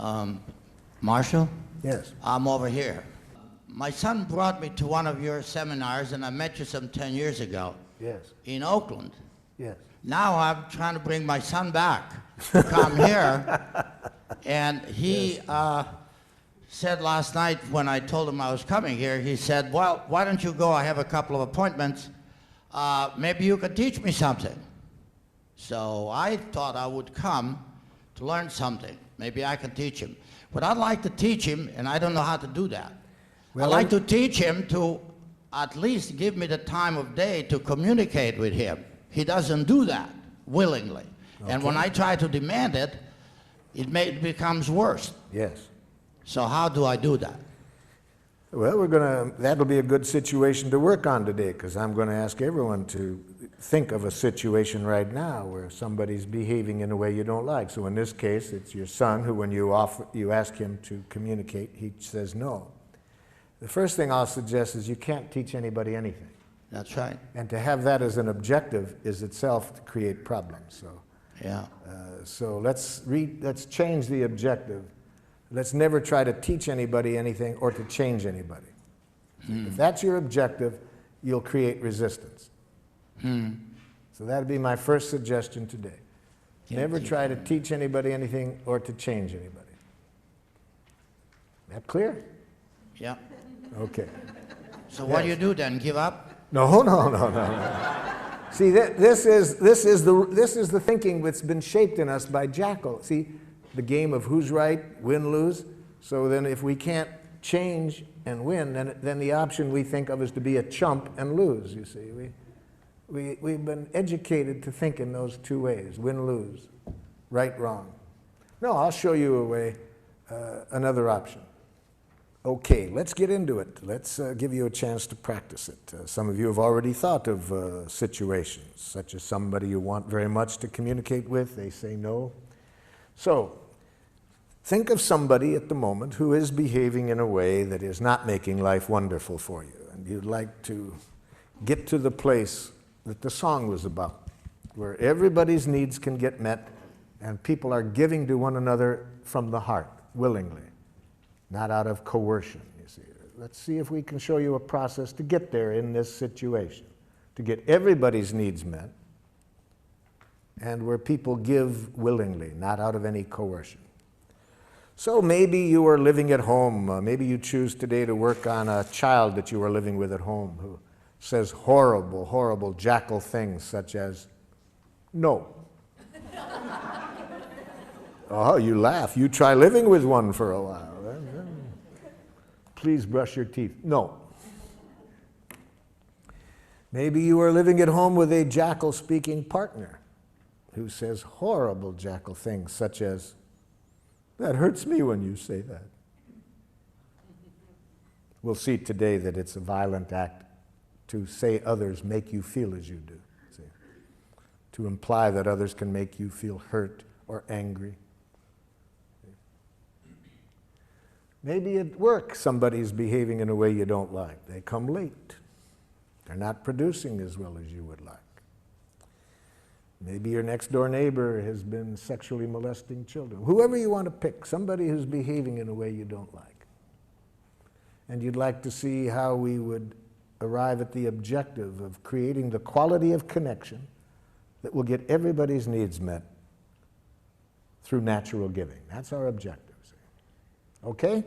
Um, Marshall? Yes. I'm over here. My son brought me to one of your seminars, and I met you some 10 years ago. Yes. In Oakland. Yes. Now I'm trying to bring my son back to come here, and he said last night when I told him I was coming here, he said, well, why don't you go? I have a couple of appointments. Maybe you could teach me something. So I thought I would come to learn something. Maybe I can teach him. But I'd like to teach him, and I don't know how to do that. Well, I'd like to teach him to at least give me the time of day to communicate with him. He doesn't do that willingly. Okay. And when I try to demand it, it becomes worse. Yes. So how do I do that? Well, that'll be a good situation to work on today, because I'm going to ask everyone to think of a situation right now where somebody's behaving in a way you don't like. So in this case, it's your son who, when you ask him to communicate, he says no. The first thing I'll suggest is you can't teach anybody anything. That's right. And to have that as an objective is itself to create problems. So, yeah. So let's change the objective. Let's never try to teach anybody anything or to change anybody. If that's your objective, you'll create resistance. So that'd be my first suggestion today. Never try to teach anybody anything or to change anybody. That clear? Yeah. Okay. So what do you do then? Give up? No. See, this is the thinking that's been shaped in us by Jackal. See, the game of who's right, win, lose. So then if we can't change and win, then the option we think of is to be a chump and lose, you see. We've been educated to think in those two ways, win, lose, right, wrong. No, I'll show you a way, another option. Okay, let's get into it. Let's give you a chance to practice it. Some of you have already thought of situations, such as somebody you want very much to communicate with, they say no. So, think of somebody at the moment who is behaving in a way that is not making life wonderful for you, and you'd like to get to the place that the song was about, where everybody's needs can get met and people are giving to one another from the heart, willingly, not out of coercion, you see. Let's see if we can show you a process to get there in this situation, to get everybody's needs met, and where people give willingly, not out of any coercion. So maybe you are living at home. Maybe you choose today to work on a child that you are living with at home who says horrible, horrible Jackal things such as, no. Oh, you laugh. You try living with one for a while. Please brush your teeth. No. Maybe you are living at home with a Jackal-speaking partner who says horrible Jackal things such as, that hurts me when you say that. We'll see today that it's a violent act to say others make you feel as you do. See? To imply that others can make you feel hurt or angry. Maybe at work somebody's behaving in a way you don't like. They come late. They're not producing as well as you would like. Maybe your next door neighbor has been sexually molesting children. Whoever you want to pick, somebody who's behaving in a way you don't like. And you'd like to see how we would arrive at the objective of creating the quality of connection that will get everybody's needs met through natural giving. That's our objective. Okay?